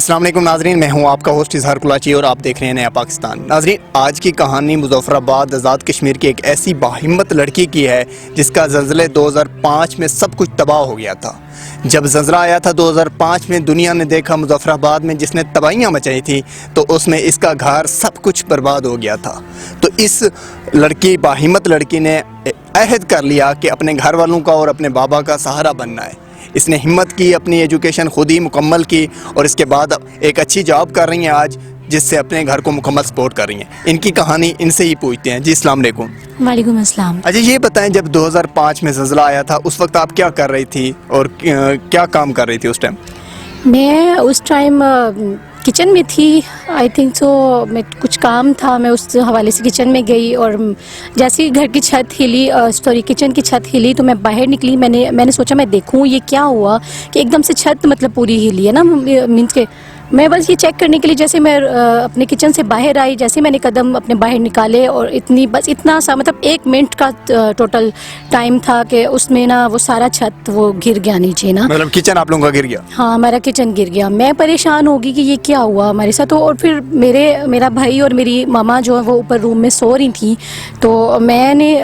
السلام علیکم ناظرین، میں ہوں آپ کا ہوسٹ اظہار کلاچی اور آپ دیکھ رہے ہیں نیا پاکستان۔ ناظرین، آج کی کہانی مظفر آباد آزاد کشمیر کی ایک ایسی باہمت لڑکی کی ہے جس کا زلزلے 2005 میں سب کچھ تباہ ہو گیا تھا۔ جب زلزلہ آیا تھا 2005 میں، دنیا نے دیکھا مظفر آباد میں جس نے تباہیاں مچائی تھی تو اس میں اس کا گھر سب کچھ برباد ہو گیا تھا۔ تو اس لڑکی، باہمت لڑکی نے عہد کر لیا کہ اپنے گھر والوں کا اور اپنے بابا کا سہارا بننا ہے۔ اس نے ہمت کی، اپنی ایجوکیشن خود ہی مکمل کی اور اس کے بعد ایک اچھی جاب کر رہی ہیں آج، جس سے اپنے گھر کو مکمل سپورٹ کر رہی ہیں۔ ان کی کہانی ان سے ہی پوچھتے ہیں۔ جی السلام علیکم۔ وعلیکم السلام۔ اچھا یہ بتائیں، جب 2005 میں زلزلہ آیا تھا اس وقت آپ کیا کر رہی تھی اور کیا کام کر رہی تھی اس ٹائم؟ میں اس ٹائم کچن میں تھی، آئی تھنک سو میں کچھ کام تھا، میں اس حوالے سے کچن میں گئی اور جیسے ہی گھر کی چھت ہلی، کچن کی چھت ہلی تو میں باہر نکلی۔ میں نے سوچا میں دیکھوں یہ کیا ہوا کہ ایک دم سے چھت مطلب پوری ہلی ہے نا، مینس کہ میں بس یہ چیک کرنے کے لیے جیسے میں اپنے کچن سے باہر آئی، جیسے میں نے قدم اپنے باہر نکالے اور بس اتنا سا مطلب 1 منٹ کا ٹوٹل ٹائم تھا کہ اس میں نا وہ سارا چھت وہ گر گیا نیچے نا، مطلب کچن آپ لوگوں کا گر گیا؟ ہاں ہمارا کچن گر گیا۔ میں پریشان ہوگی کہ یہ کیا ہوا ہمارے ساتھ، اور پھر میرا بھائی اور میری ماما جو ہے وہ اوپر روم میں سو رہی تھیں، تو میں نے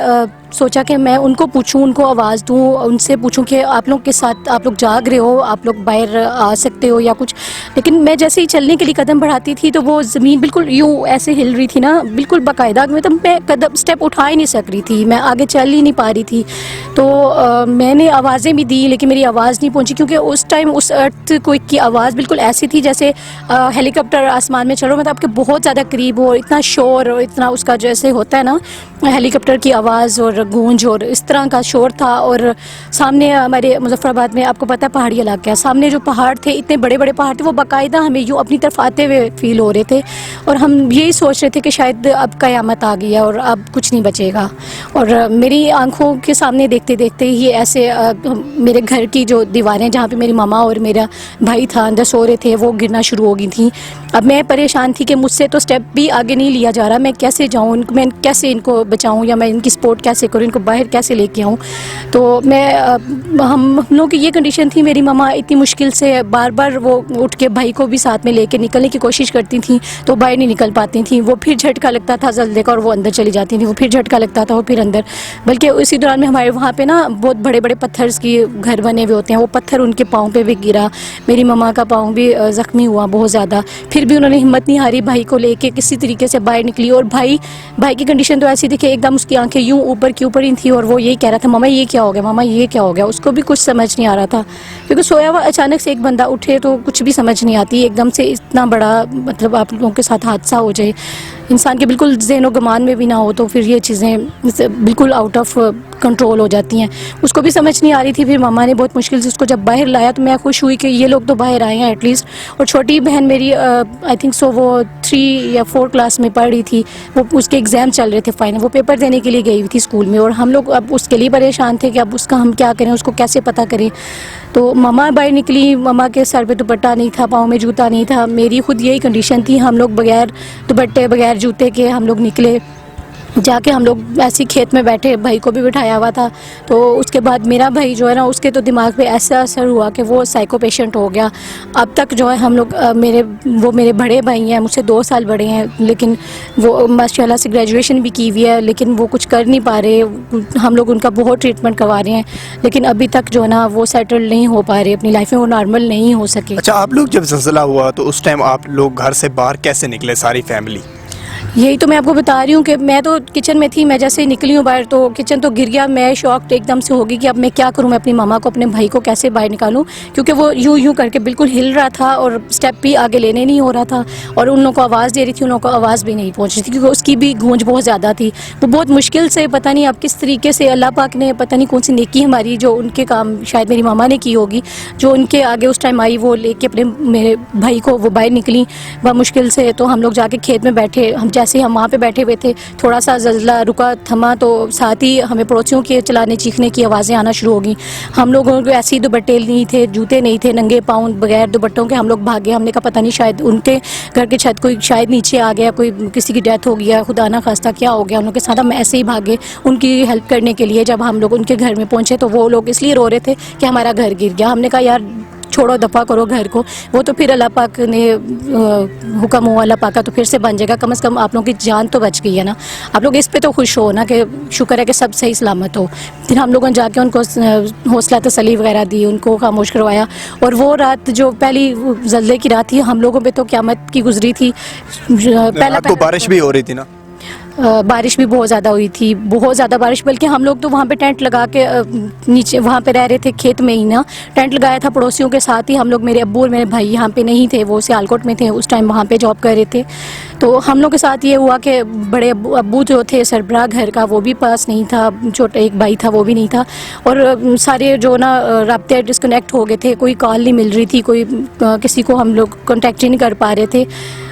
سوچا کہ میں ان کو پوچھوں، ان کو آواز دوں، ان سے پوچھوں کہ آپ لوگ کے ساتھ آپ لوگ جاگ رہے ہو، آپ لوگ باہر آ سکتے ہو یا کچھ۔ لیکن میں جیسے ہی چلنے کے لیے قدم بڑھاتی تھی تو وہ زمین بالکل یوں ایسے ہل رہی تھی نا، بالکل باقاعدہ، مطلب میں قدم اسٹیپ اٹھا ہی نہیں سک رہی تھی، میں آگے چل ہی نہیں پا رہی تھی۔ تو میں نے آوازیں بھی دی لیکن میری آواز نہیں پہنچی، کیونکہ اس ٹائم اس ارتھ کوئی کی آواز بالکل ایسی تھی جیسے ہیلی کاپٹر آسمان میں چل رہا ہو، مطلب آپ کے بہت زیادہ قریب ہو، اتنا شور اور اتنا اس کا جیسے ہوتا ہے نا ہیلی کاپٹر کی آواز اور گونج اور اس طرح کا شور تھا۔ اور سامنے ہمارے مظفر آباد میں آپ کو پتہ ہے پہاڑی علاقہ ہے، سامنے جو پہاڑ تھے اتنے بڑے بڑے پہاڑ تھے، وہ باقاعدہ ہمیں یوں اپنی طرف آتے ہوئے فیل ہو رہے تھے، اور ہم یہی سوچ رہے تھے کہ شاید اب قیامت آ گئی ہے اور اب کچھ نہیں بچے گا۔ اور میری آنکھوں کے سامنے دیکھتے دیکھتے ہی ایسے میرے گھر کی جو دیواریں جہاں پہ میری ماما اور میرا بھائی تھا اندر سو رہے تھے وہ گرنا شروع ہو گئی تھیں۔ اب میں پریشان تھی کہ مجھ سے تو اسٹیپ بھی آگے نہیں لیا جا رہا، میں کیسے جاؤں، میں کیسے ان کو بچاؤں یا میں ان کی سپورٹ کیسے کروں، ان کو باہر کیسے لے کے آؤں۔ تو ہم لوگوں کی یہ کنڈیشن تھی، میری ماما اتنی مشکل سے بار بار وہ اٹھ کے بھائی کو بھی ساتھ میں لے کے نکلنے کی کوشش کرتی تھیں تو باہر نہیں نکل پاتی تھیں، وہ پھر جھٹکا لگتا تھا زلزلے کا اور وہ اندر چلی جاتی تھیں، وہ پھر جھٹکا لگتا تھا وہ پھر اندر۔ بلکہ اسی دوران میں ہمارے وہاں پہ نا بہت بڑے بڑے پتھرز کی گھر بنے ہوئے ہوتے ہیں، وہ پتھر ان کے پاؤں پہ بھی گرا، میری ماما کا پاؤں بھی زخمی ہوا بہت زیادہ۔ پھر بھی انہوں نے ہمت نہیں ہاری، بھائی کو لے کے کسی طریقے سے باہر نکلی، اور بھائی کی کنڈیشن تو ایسی تھی کہ ایک دم اس کی آنکھیں یوں اوپر کی اوپر ہی تھیں اور وہ یہی کہہ رہا تھا ماما یہ کیا ہو گیا، ماما یہ کیا ہو گیا۔ اس کو بھی کچھ سمجھ نہیں آ رہا تھا، کیونکہ سویا ہوا اچانک سے ایک بندہ اٹھے تو کچھ بھی سمجھ نہیں آتی، ایک دم سے اتنا بڑا مطلب آپ لوگوں کے ساتھ حادثہ ہو جائے، انسان کے بالکل ذہن و گمان میں بھی نہ ہو تو پھر یہ چیزیں بالکل آؤٹ آف کنٹرول ہو جاتی ہیں۔ اس کو بھی سمجھ نہیں آ رہی تھی، پھر ماما نے بہت مشکل سے اس کو جب باہر لایا تو میں خوش ہوئی کہ یہ لوگ تو باہر آئے ہیں ایٹ لیسٹ۔ اور چھوٹی بہن میری آئی تھنک سو وہ 3 یا 4 کلاس میں پڑھ رہی تھی، وہ اس کے ایگزام چل رہے تھے فائنل، وہ پیپر دینے کے لیے گئی ہوئی تھی اسکول میں، اور ہم لوگ اب اس کے لیے پریشان تھے کہ اب اس کا ہم کیا کریں، اس کو کیسے پتہ کریں۔ تو ماما باہر نکلی، ماما کے سر پہ دوپٹہ نہیں تھا، پاؤں میں جوتا نہیں تھا، میری خود یہی کنڈیشن تھی، ہم لوگ بغیر دوپٹے بغیر جوتے کے ہم لوگ نکلے، جا کے ہم لوگ ایسے کھیت میں بیٹھے، بھائی کو بھی بٹھایا ہوا تھا۔ تو اس کے بعد میرا بھائی جو ہے نا اس کے تو دماغ پہ ایسا اثر ہوا کہ وہ سائیکو پیشنٹ ہو گیا۔ اب تک جو ہے ہم لوگ وہ میرے بڑے بھائی ہیں، مجھ سے 2 سال بڑے ہیں، لیکن وہ ماشاء اللہ سے گریجویشن بھی کی ہوئی ہے، لیکن وہ کچھ کر نہیں پا رہے، ہم لوگ ان کا بہت ٹریٹمنٹ کروا رہے ہیں، لیکن ابھی تک جو ہے نا وہ سیٹل نہیں ہو پا رہے اپنی لائف میں، وہ نارمل نہیں ہو سکے۔ اچھا آپ لوگ جب زلزلہ ہوا تو اس ٹائم آپ لوگ گھر سے باہر کیسے نکلے ساری فیملی؟ یہی تو میں آپ کو بتا رہی ہوں کہ میں تو کچن میں تھی، میں جیسے ہی نکلی ہوں باہر تو کچن تو گر گیا، میں شاکڈ ایک دم سے ہوگی کہ اب میں کیا کروں، میں اپنی ماما کو اپنے بھائی کو کیسے باہر نکالوں، کیونکہ وہ یوں کر کے بالکل ہل رہا تھا اور اسٹیپ بھی آگے لینے نہیں ہو رہا تھا، اور ان لوگوں کو آواز دے رہی تھی، ان لوگوں کو آواز بھی نہیں پہنچ رہی تھی کیونکہ اس کی بھی گونج بہت زیادہ تھی۔ وہ بہت مشکل سے پتہ نہیں اب کس طریقے سے اللہ پاک نے پتہ نہیں کون سی نیکی ہماری جو ان کے کام شاید میری ماما نے کی ہوگی، جو ان کے آگے اس ٹائم آئی، وہ لے کے اپنے میرے بھائی کو وہ باہر نکلی بہت مشکل سے۔ تو ہم لوگ جا کے کھیت میں بیٹھے، ہم جیسے ہم وہاں پہ بیٹھے ہوئے تھے، تھوڑا سا زلزلہ رکا تھما تو ساتھ ہی ہمیں پڑوسیوں کے چلانے چیخنے کی آوازیں آنا شروع ہو گئیں۔ ہم لوگوں کو ایسے ہی دوپٹے نہیں تھے، جوتے نہیں تھے، ننگے پاؤں بغیر دوپٹوں کے ہم لوگ بھاگے۔ ہم نے کہا پتہ نہیں شاید ان کے گھر کے چھت کوئی شاید نیچے آ گیا، کوئی کسی کی ڈیتھ ہو گیا، خدا نہ خواستہ کیا ہو گیا ان لوگوں کے ساتھ۔ ہم ایسے ہی بھاگے ان کی ہیلپ کرنے کے لیے۔ جب ہم لوگ ان کے گھر میں پہنچے تو وہ لوگ اس لیے رو رہے تھے کہ ہمارا گھر گر گیا۔ ہم نے کہا یار چھوڑو دفع کرو گھر کو، وہ تو پھر اللہ پاک نے حکم ہوا اللہ پاک کا تو پھر سے بن جائے گا. کم از کم آپ لوگوں کی جان تو بچ گئی ہے نا. آپ لوگ اس پہ تو خوش ہو نا کہ شکر ہے کہ سب صحیح سلامت ہو. پھر ہم لوگوں نے جا کے ان کو حوصلہ تسلی وغیرہ دی، ان کو خاموش کروایا. اور وہ رات جو پہلی زلزلے کی رات تھی، ہم لوگوں پہ تو قیامت کی گزری تھی. رات کو بارش بھی ہو رہی تھی نا؟ بارش بھی بہت زیادہ ہوئی تھی، بہت زیادہ بارش. بلکہ ہم لوگ تو وہاں پہ ٹینٹ لگا کے نیچے وہاں پہ رہ رہے تھے کھیت میں ہی نا. ٹینٹ لگایا تھا پڑوسیوں کے ساتھ ہی. ہم لوگ میرے ابو اور میرے بھائی یہاں پہ نہیں تھے، وہ سیالکوٹ میں تھے اس ٹائم، وہاں پہ جاب کر رہے تھے. تو ہم لوگ کے ساتھ یہ ہوا کہ بڑے ابو جو تھے سربراہ گھر کا وہ بھی پاس نہیں تھا، چھوٹا ایک بھائی تھا وہ بھی نہیں تھا. اور سارے جو نا رابطے ڈسکنیکٹ ہو گئے تھے، کوئی کال نہیں مل رہی تھی، کوئی کسی کو ہم لوگ کانٹیکٹ ہی نہیں کر پا رہے تھے.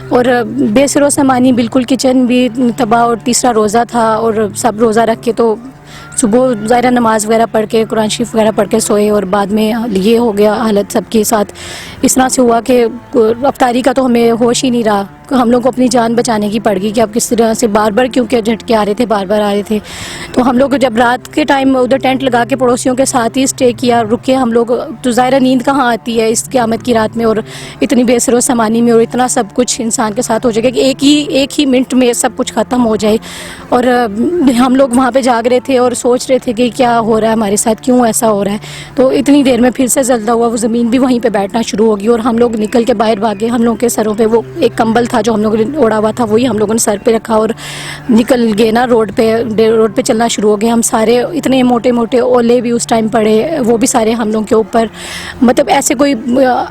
اور بے سر و سامانی بالکل، کچن بھی تباہ. اور تیسرا روزہ تھا اور سب روزہ رکھ کے تو صبح ظاہرہ نماز وغیرہ پڑھ کے قرآن شریف وغیرہ پڑھ کے سوئے. اور بعد میں یہ ہو گیا حالت سب کے ساتھ. اس طرح سے ہوا کہ افطاری کا تو ہمیں ہوش ہی نہیں رہا. ہم لوگ کو اپنی جان بچانے کی پڑ گئی کہ اب کس طرح سے بار بار کیونکہ جھٹکے آ رہے تھے، بار بار آ رہے تھے. تو ہم لوگ جب رات کے ٹائم ادھر ٹینٹ لگا کے پڑوسیوں کے ساتھ ہی اسٹے کیا، رکے ہم لوگ. تو ظاہرہ نیند کہاں آتی ہے اس قیامت کی رات میں، اور اتنی بے سر و سامانی میں، اور اتنا سب کچھ انسان کے ساتھ ہو جائے گا کہ ایک ہی منٹ میں سب کچھ ختم ہو جائے. اور ہم لوگ وہاں پہ جاگ رہے تھے اور سوچ رہے تھے کہ کیا ہو رہا ہے ہمارے ساتھ، کیوں ایسا ہو رہا ہے. تو اتنی دیر میں پھر سے زلزلہ ہوا، وہ زمین بھی وہیں پہ بیٹھنا شروع ہوگی. اور ہم لوگ نکل کے باہر بھاگے. ہم لوگوں کے سروں پہ وہ ایک کمبل تھا جو ہم لوگوں نے اوڑا ہوا تھا، وہی ہم لوگوں نے سر پہ رکھا اور نکل گئے نا روڈ پہ چلنا شروع ہو گئے. ہم سارے اتنے موٹے موٹے اولے بھی اس ٹائم پڑے، وہ بھی سارے ہم لوگوں کے اوپر. مطلب ایسے کوئی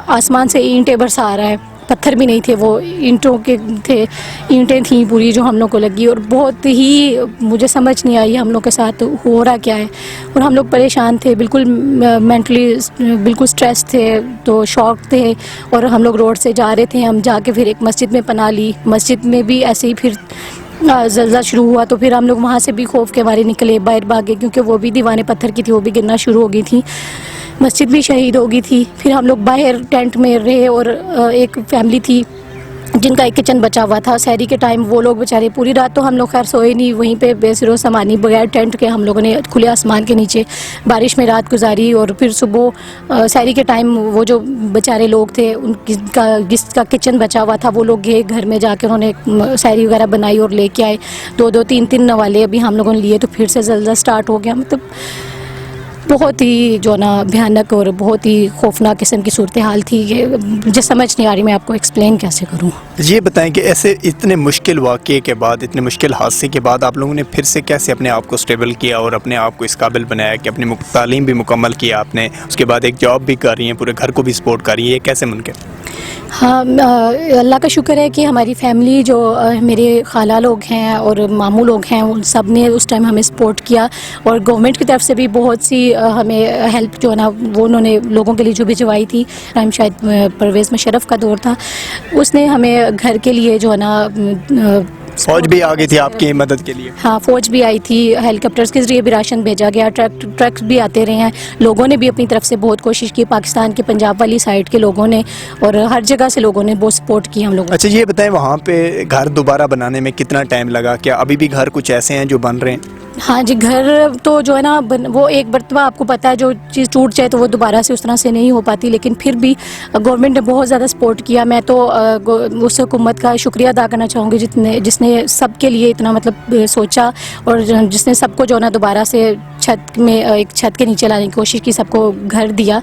آسمان سے اینٹیں برسا آ رہا ہے، پتھر بھی نہیں تھے، وہ اینٹوں کے تھے، اینٹیں تھیں پوری جو ہم لوگ کو لگی. اور بہت ہی مجھے سمجھ نہیں آئی ہم لوگ کے ساتھ ہو رہا کیا ہے. اور ہم لوگ پریشان تھے بالکل، مینٹلی بالکل سٹریس تھے، تو شاک تھے. اور ہم لوگ روڈ سے جا رہے تھے. ہم جا کے پھر ایک مسجد میں پناہ لی. مسجد میں بھی ایسے ہی پھر زلزلہ شروع ہوا، تو پھر ہم لوگ وہاں سے بھی خوف کے مارے نکلے، باہر بھاگے، کیونکہ وہ بھی دیوانے پتھر کی تھی، وہ بھی گرنا شروع ہو گئی تھی. مسجد بھی شہید ہو گئی تھی. پھر ہم لوگ باہر ٹینٹ میں رہے. اور ایک فیملی تھی جن کا ایک کچن بچا ہوا تھا. سحری کے ٹائم وہ لوگ بیچارے پوری رات تو ہم لوگ خیر سوئے نہیں، وہیں پہ بے سر و سامانی بغیر ٹینٹ کے ہم لوگوں نے کھلے آسمان کے نیچے بارش میں رات گزاری. اور پھر صبح سحری کے ٹائم وہ جو بیچارے لوگ تھے ان جس کا کچن بچا ہوا تھا، وہ لوگ گئے گھر میں جا کے، انہوں نے سحری وغیرہ بنائی اور لے کے آئے. دو تین نوالے ابھی ہم لوگوں نے لیے. تو پھر سے زلزلہ سٹارٹ ہو گیا. مطلب بہت ہی جو نا بھیانک اور بہت ہی خوفناک قسم کی صورتحال تھی. یہ مجھے سمجھ نہیں آ رہی میں آپ کو ایکسپلین کیسے کروں. یہ بتائیں کہ ایسے اتنے مشکل واقعے کے بعد، اتنے مشکل حادثے کے بعد آپ لوگوں نے پھر سے کیسے اپنے آپ کو سٹیبل کیا اور اپنے آپ کو اس قابل بنایا کہ اپنی تعلیم بھی مکمل کیا آپ نے، اس کے بعد ایک جاب بھی کر رہی ہیں، پورے گھر کو بھی سپورٹ کر رہی ہیں، یہ کیسے ممکن؟ ہاں، اللہ کا شکر ہے کہ ہماری فیملی جو میرے خالہ لوگ ہیں اور ماموں لوگ ہیں، ان سب نے اس ٹائم ہمیں سپورٹ کیا. اور گورنمنٹ کی طرف سے بھی بہت سی ہمیں ہیلپ جو ہے نا وہ انہوں نے لوگوں کے لیے جو بھجوائی تھی. ٹائم شاید پرویز مشرف کا دور تھا، اس نے ہمیں گھر کے لیے جو ہے نا فوج بھی آ گئی تھی آپ کی مدد کے لیے. ہاں، فوج بھی آئی تھی، ہیلی کاپٹرز کے ذریعے بھی راشن بھیجا گیا، ٹرکس بھی آتے رہے ہیں. لوگوں نے بھی اپنی طرف سے بہت کوشش کی، پاکستان کے پنجاب والی سائڈ کے لوگوں نے اور ہر جگہ سے لوگوں نے بہت سپورٹ کی ہم لوگوں. اچھا یہ بتائیں وہاں پہ گھر دوبارہ بنانے میں کتنا ٹائم لگا؟ کیا ابھی بھی گھر کچھ ایسے ہیں جو بن رہے ہیں؟ ہاں جی، گھر تو جو ہے نا وہ ایک مرتبہ آپ کو پتہ ہے جو چیز ٹوٹ جائے تو وہ دوبارہ سے اس طرح سے نہیں ہو پاتی. لیکن پھر بھی گورنمنٹ نے بہت زیادہ سپورٹ کیا. میں تو اس حکومت کا شکریہ ادا کرنا چاہوں گی جس نے سب کے لیے اتنا مطلب سوچا، اور جس نے سب کو جو ہے نا دوبارہ سے چھت میں ایک چھت کے نیچے لانے کی کوشش کی، سب کو گھر دیا.